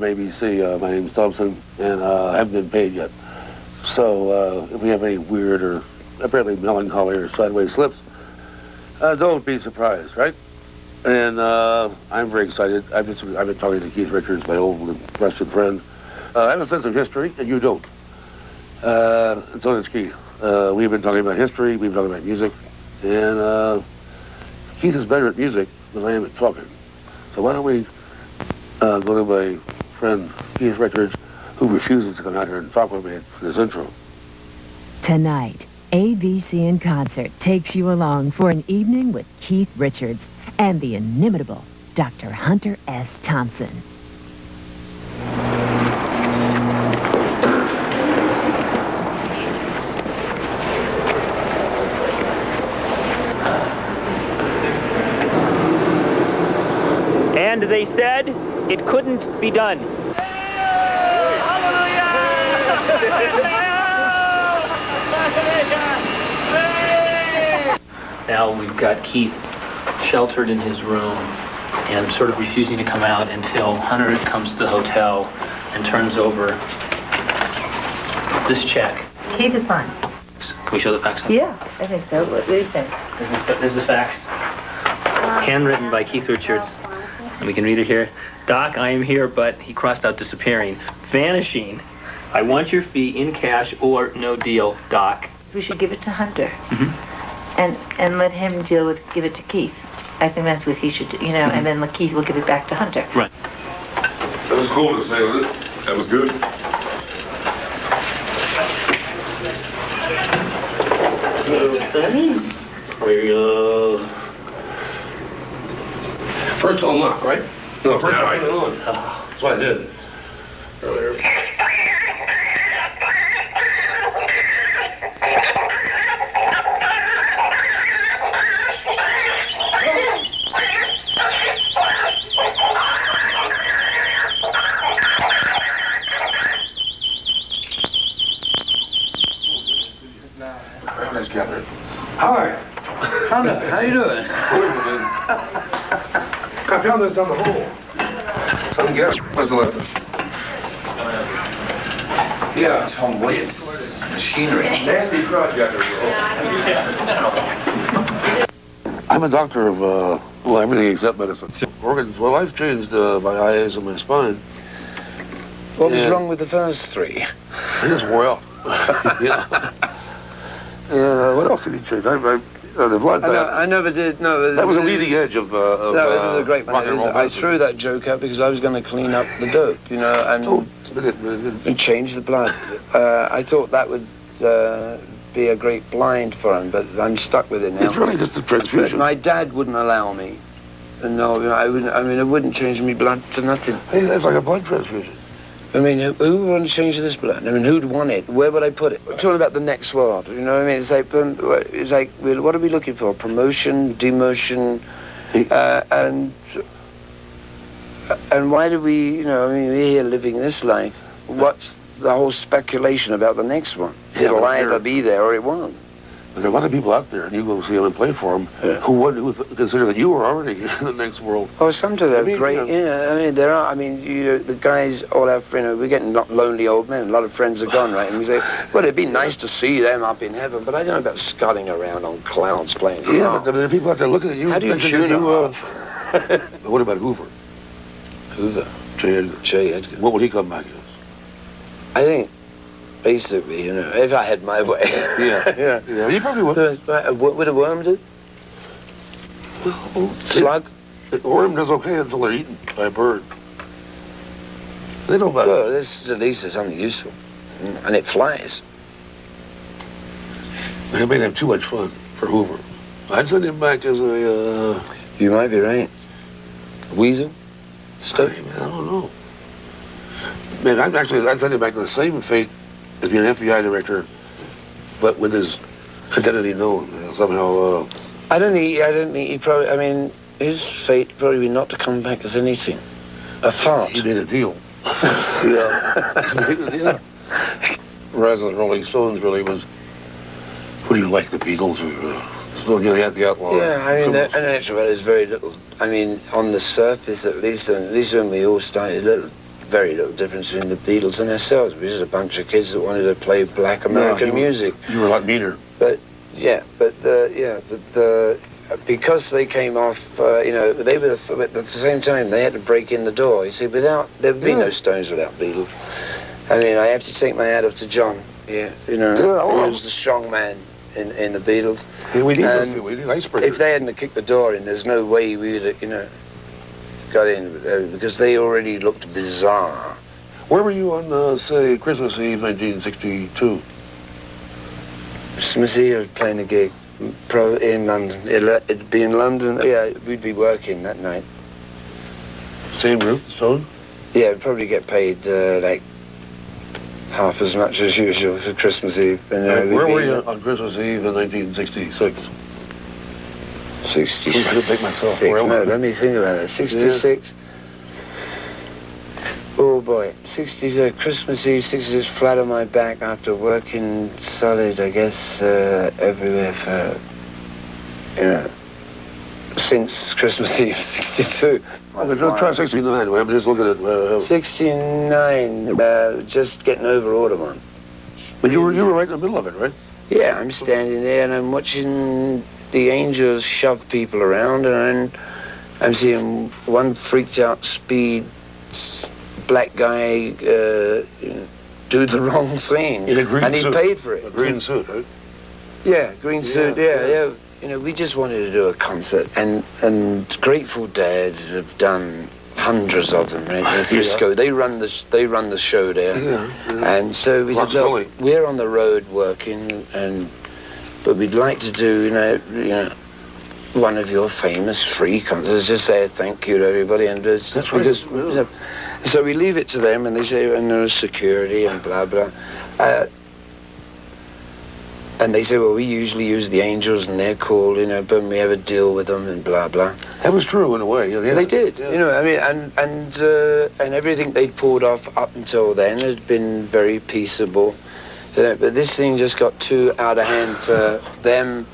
ABC, my name's Thompson, and I haven't been paid yet. So if we have any weird or apparently melancholy or sideways slips, don't be surprised, right? And I'm very excited. I've been talking to Keith Richards, my old and trusted friend. I have a sense of history, and you don't. And so does Keith. We've been talking about history, we've been talking about music, and Keith is better at music than I am at talking. So why don't we go to my friend Keith Richards, who refuses to come out here and talk with me for this intro. Tonight, ABC in Concert takes you along for an evening with Keith Richards and the inimitable Dr. Hunter S. Thompson. And they said it couldn't be done. Now we've got Keith sheltered in his room and sort of refusing to come out until Hunter comes to the hotel and turns over this check. Keith is fine. Can we show the fax? Yeah, I think so. What do you think? This is the fax. Handwritten by Keith Richards. We can read it here. Doc, I am here, but he crossed out disappearing. Vanishing. I want your fee in cash or no deal, Doc. We should give it to Hunter. Mm-hmm. And let him give it to Keith. I think that's what he should do, and then Keith will give it back to Hunter. Right. That was cool to say, wasn't it? That was good. First unlock, right? No, first I put it on. That's what I did earlier. Nice gathering. Hi. Hunter, how you doing? I found this on the hole. Some guess. What's the left? Yeah. Tom Williams. Machinery. Nasty project. I'm a doctor of, well, everything except medicine. Organs. Well, I've changed my eyes and my spine. What was wrong with the first three? I just wore out. Yeah. What else did he change? The blood. I never did. No, that was a leading edge of. No, it was a great one. I threw that joke out because I was going to clean up the dope, and change the blood. I thought that would be a great blind for him, but I'm stuck with it now. It's really just a transfusion. But my dad wouldn't allow me. No, I wouldn't. I mean, it wouldn't change me blood for nothing. Hey, that's like a blood transfusion. I mean, who would want to change this blood? I mean, who'd want it? Where would I put it? It's all about the next world, you know what I mean? It's like, what are we looking for? Promotion, demotion, and why do we, we're here living this life. What's the whole speculation about the next one? Yeah, It'll either be there or it won't. But there are a lot of people out there, and you go see them and play for them, who consider that you were already in the next world. Oh, sometimes they're great. Yeah, I mean, there are. I mean, the guys all have, we're getting lonely old men. A lot of friends are gone, right? And we say, well, it'd be nice to see them up in heaven, but I don't know about scudding around on clouds playing. Yeah, but there are people out there looking at you. How do you tune them up? What about Hoover? Hoover? J. Edgar. What would he come back as? I think, basically, if I had my way. Yeah, you probably would. What would a worm do? Slug? A worm does okay until they're eaten by a bird. They don't bother. Well, this at least is something useful. And it flies. They may have too much fun for Hoover. I'd send him back as a, You might be right. Weasel? Stuff? I don't know. Man, I'd send him back to the same fate as being an FBI director, but with his identity known somehow. I don't think he probably. I mean, his fate probably be not to come back as anything. A fart. He made a deal. Yeah. Whereas the Rolling Stones really was. What do you like, the Beatles or still had the Outlaws? Yeah, I mean, and actually, there's very little. I mean, on the surface, at least when we all started, very little difference between the Beatles and ourselves. We were just a bunch of kids that wanted to play black American music. You were a lot meaner. But because they came off, they were at the same time they had to break in the door. You see, there would be no Stones without Beatles. I mean, I have to take my hat off to John. Yeah, he was the strong man in the Beatles. Yeah, we need icebreakers. If they hadn't kicked the door in, there's no way we would have, got in because they already looked bizarre. Where were you on, say, Christmas Eve, 1962? Christmas Eve, I was playing a gig in London. It'd be in London. Yeah, we'd be working that night. Same group, Stone? Yeah, we'd probably get paid like half as much as usual for Christmas Eve. And, where were you on Christmas Eve in 1966? 66. I couldn't pick myself. No, let me think about it. 66. Oh boy, 60s, Christmas Eve, 66, flat on my back after working solid, I guess, everywhere for, since Christmas Eve, 62. Don't try 69, I'm just looking at... 69, just getting over Audubon. But you were right in the middle of it, right? Yeah, I'm standing there and I'm watching the Angels shove people around, and I'm seeing one freaked out Speed black guy do the wrong thing. In a green and he suit. paid for it. A green suit, right? Yeah, green suit, yeah. We just wanted to do a concert, and Grateful Dead have done hundreds of them, right? In Frisco, they run the show there. Yeah. And so we said, look, we're on the road working, but we'd like to do, one of your famous free concerts. Just say thank you to everybody, and that's right. Because, so we leave it to them, and they say, and there's security and blah blah. And they say, well, we usually use the Angels, and they're cool, but we have a deal with them, and blah blah. That was true in a way. Yeah, they did, I mean, and everything they'd pulled off up until then had been very peaceable. But this thing just got too out of hand for them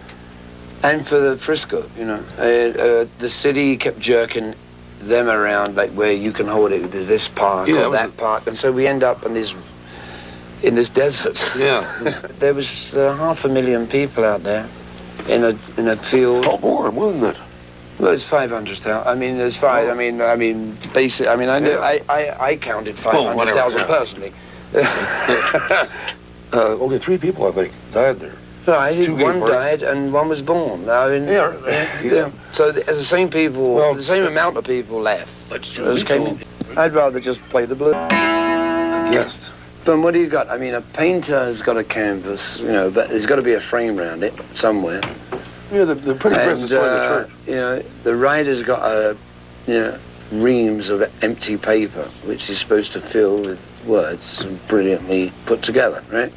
and for the Frisco, the city kept jerking them around, like where you can hold it, there's this park or that park, and so we end up in this desert. Yeah. There was 500,000 people out there in a field. Oh, more than that. Well, it's 500,000. I mean, there's five. I mean, basically. I mean, I counted 500,000 personally. Only 3 people, I think, died there. No, I think one died and one was born. I mean, yeah. So the same people, the same amount of people left. I'd rather just play the blues. Yes. But what do you got? I mean, a painter has got a canvas, but there's got to be a frame around it somewhere. Yeah, the pretty presence of the church. The writer's got reams of empty paper, which he's supposed to fill with words brilliantly put together, right?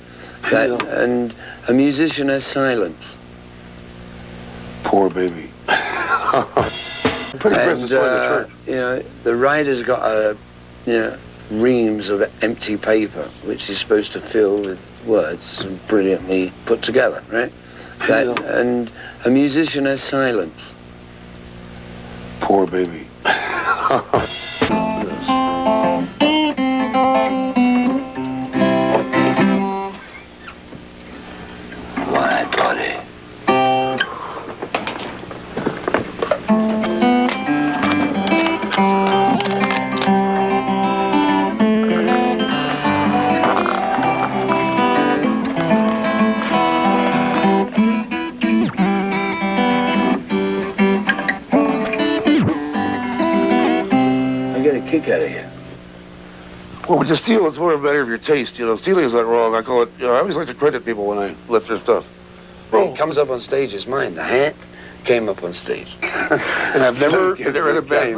And a musician has silence. Poor baby. Pretty presence of the church. The writer's got reams of empty paper, which he's supposed to fill with words brilliantly put together, right? And a musician has silence. Poor baby. Wide body. Kick out of here. Well, with the steel, it's more a matter of your taste. Stealing is not wrong. I call it. I always like to credit people when I lift their stuff. It comes up on stage is mine. The hat came up on stage. And I've never had a bad